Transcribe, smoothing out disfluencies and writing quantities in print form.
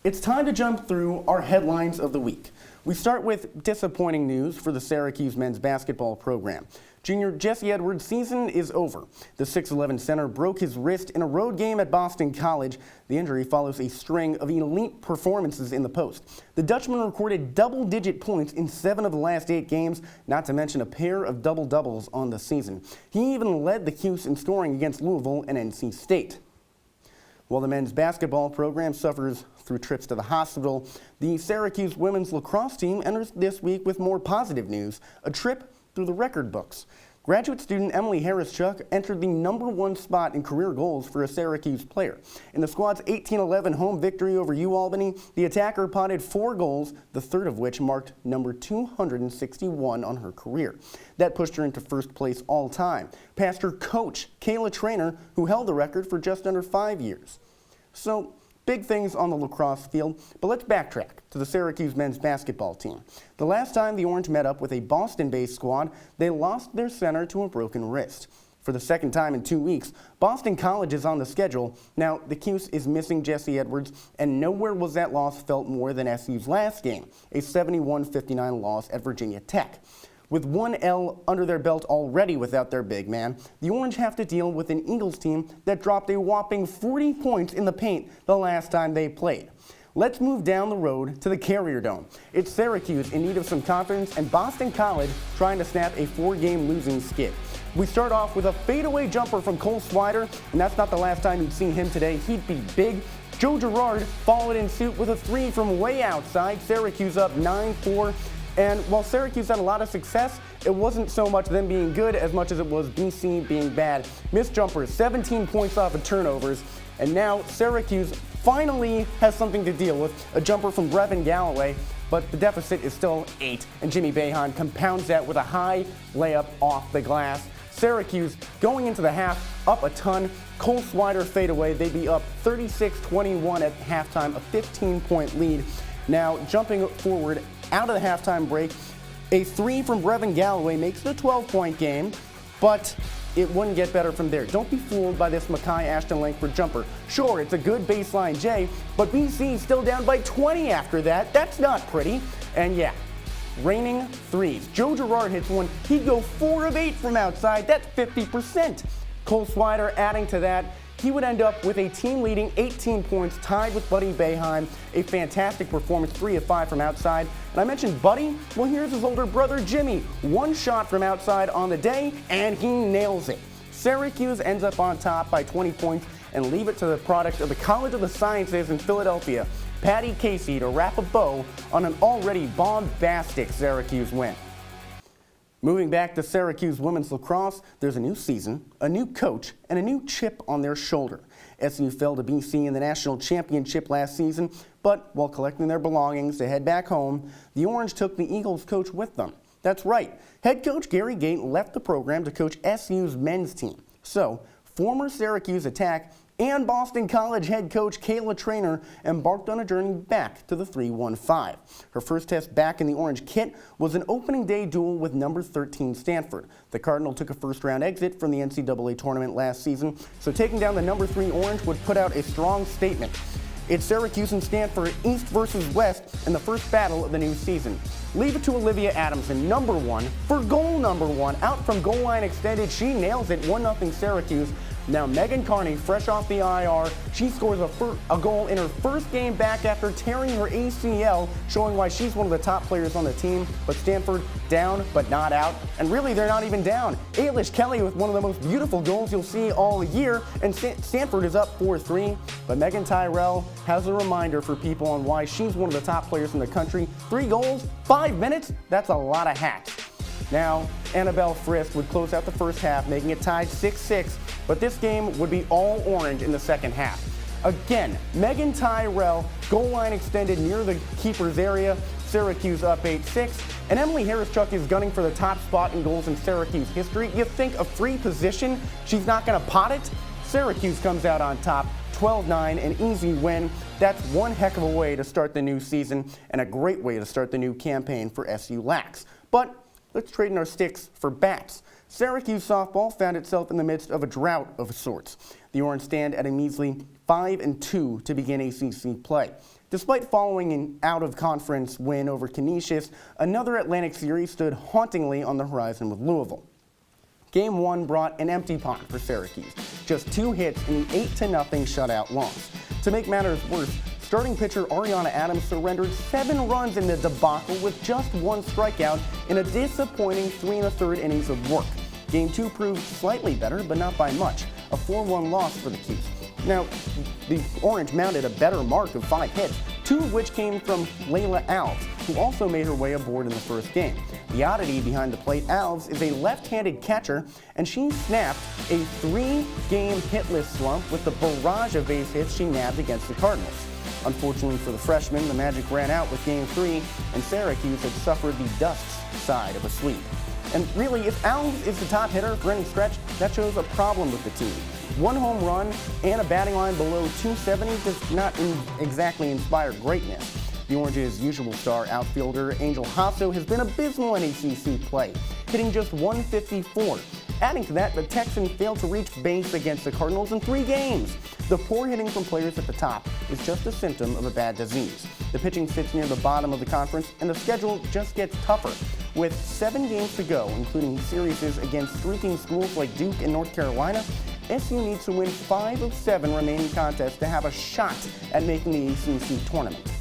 It's time to jump through our headlines of the week. We start with disappointing news for the Syracuse men's basketball program. Junior Jesse Edwards' season is over. The 6'11 center broke his wrist in a road game at Boston College. The injury follows a string of elite performances in the post. The Dutchman recorded double-digit points in 7 of the last 8 games, not to mention a pair of double-doubles on the season. He even led the Cuse in scoring against Louisville and NC State. While the men's basketball program suffers through trips to the hospital, the Syracuse women's lacrosse team enters this week with more positive news, a trip through the record books. Graduate student Emily Harris-Chuck entered the #1 spot in career goals for a Syracuse player. In the squad's 18-11 home victory over UAlbany, the attacker potted 4 goals, the third of which marked number 261 on her career. That pushed her into first place all time, past her coach, Kayla Trainer, who held the record for just under 5 years. So, big things on the lacrosse field, but let's backtrack to the Syracuse men's basketball team. The last time the Orange met up with a Boston-based squad, they lost their center to a broken wrist. For the second time in 2 weeks, Boston College is on the schedule. Now, the Cuse is missing Jesse Edwards, and nowhere was that loss felt more than SU's last game, a 71-59 loss at Virginia Tech. With 1 L under their belt already without their big man, the Orange have to deal with an Eagles team that dropped a whopping 40 points in the paint the last time they played. Let's move down the road to the Carrier Dome. It's Syracuse in need of some confidence and Boston College trying to snap a 4-game losing skid. We start off with a fadeaway jumper from Cole Swider, and that's not the last time you'd seen him today. He'd be big. Joe Girard followed in suit with a 3 from way outside. Syracuse up 9-4. And while Syracuse had a lot of success, it wasn't so much them being good as much as it was BC being bad. Missed jumpers, 17 points off of turnovers, and now Syracuse finally has something to deal with, a jumper from Brevin Galloway, but the deficit is still 8, and Jimmy Boeheim compounds that with a high layup off the glass. Syracuse going into the half up a ton. Cole Swider fadeaway, they'd be up 36-21 at halftime, a 15-point lead. Now jumping forward out of the halftime break, a 3 from Brevin Galloway makes it a 12-point game, but it wouldn't get better from there. Don't be fooled by this Makai Ashton-Langford jumper. Sure, it's a good baseline J, but BC's still down by 20 after that. That's not pretty. And yeah, raining threes. Joe Girard hits one. He'd go 4 of 8 from outside. That's 50%. Cole Swider adding to that. He would end up with a team-leading 18 points, tied with Buddy Boeheim. A fantastic performance, 3 of 5 from outside. And I mentioned Buddy. Well, here's his older brother, Jimmy. 1 shot from outside on the day, and he nails it. Syracuse ends up on top by 20 points and leave it to the product of the College of the Sciences in Philadelphia, Patty Casey, to wrap a bow on an already bombastic Syracuse win. Moving back to Syracuse women's lacrosse, there's a new season, a new coach, and a new chip on their shoulder. SU fell to BC in the national championship last season, but while collecting their belongings to head back home, the Orange took the Eagles coach with them. That's right, head coach Gary Gait left the program to coach SU's men's team. So, former Syracuse attack and Boston College head coach Kayla Trainer embarked on a journey back to the 3-1-5. Her first test back in the Orange kit was an opening day duel with number 13 Stanford. The Cardinal took a first-round exit from the NCAA tournament last season, so taking down the number 3 Orange would put out a strong statement. It's Syracuse and Stanford, East versus West, in the first battle of the new season. Leave it to Olivia Adamson, number 1, for goal number 1. Out from goal line extended, she nails it, 1-0 Syracuse. Now Megan Carney, fresh off the IR, she scores a goal in her first game back after tearing her ACL, showing why she's one of the top players on the team. But Stanford down, but not out. And really, they're not even down. Ailish Kelly with one of the most beautiful goals you'll see all year, and Stanford is up 4-3. But Megan Tyrell has a reminder for people on why she's one of the top players in the country. 3 goals, 5 minutes, that's a lot of hats. Now, Annabelle Frist would close out the first half, making it tied 6-6, but this game would be all Orange in the second half. Again, Megan Tyrell, goal line extended near the keeper's area, Syracuse up 8-6, and Emily Harris-Chuck is gunning for the top spot in goals in Syracuse history. You think a free position, she's not going to pot it? Syracuse comes out on top, 12-9, an easy win. That's one heck of a way to start the new season and a great way to start the new campaign for SU Lax. But let's trade in our sticks for bats. Syracuse softball found itself in the midst of a drought of sorts. The Orange stand at a measly 5-2 to begin ACC play. Despite following an out-of-conference win over Canisius, another Atlantic series stood hauntingly on the horizon with Louisville. Game 1 brought an empty pot for Syracuse, just 2 hits in the 8-0 shutout loss. To make matters worse, starting pitcher Ariana Adams surrendered 7 runs in the debacle with just 1 strikeout in a disappointing 3 1/3 innings of work. Game 2 proved slightly better, but not by much, a 4-1 loss for the Cuse. Now, the Orange mounted a better mark of 5 hits, 2 of which came from Layla Alves, who also made her way aboard in the first game. The oddity behind the plate, Alves is a left-handed catcher, and she snapped a 3-game hitless slump with the barrage of base hits she nabbed against the Cardinals. Unfortunately for the freshman, the Magic ran out with Game 3, and Syracuse had suffered the Dusk's side of a sweep. And really, if Alves is the top hitter for any stretch, that shows a problem with the team. 1 home run and a batting line below .270 does not exactly inspire greatness. The Orange's usual star outfielder, Angel Hasso, has been abysmal in ACC play, hitting just .154. Adding to that, the Texans failed to reach base against the Cardinals in 3 games. The poor hitting from players at the top is just a symptom of a bad disease. The pitching sits near the bottom of the conference, and the schedule just gets tougher. With 7 games to go, including series against streaking schools like Duke and North Carolina, SU needs to win 5 of 7 remaining contests to have a shot at making the ACC tournament.